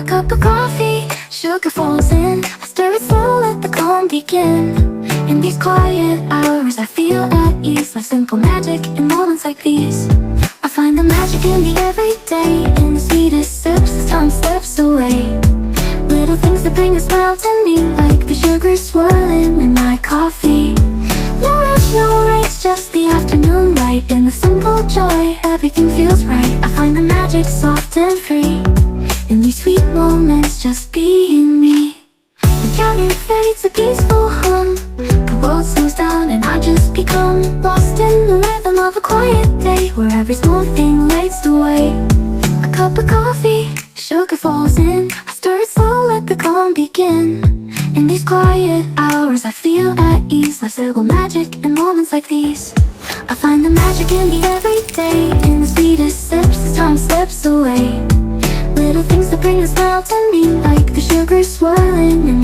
A cup of coffee, sugar falls in. I stir it slow, let the calm begin. In these quiet hours I feel at ease, like simple magic in moments like these. I find the magic in the everyday, in the sweetest sips as time slips away. Little things that bring a smile to me, like the sugar swirling in my coffee. No rush, no race, just the afternoon light. In the simple joy, everything feels right. I find the magic soft and free, in these sweet moments, just being me. The counter fades, a peaceful hum. The world slows down and I just become lost in the rhythm of a quiet day, where every small thing lights the way. A cup of coffee, sugar falls in. I stir it slow, let the calm begin. In these quiet hours I feel at ease, like simple magic in moments like these. I find the magic in the everyday, in the sweetest sips as time slips away. Little things that bring a smile to me, like the sugar swirling in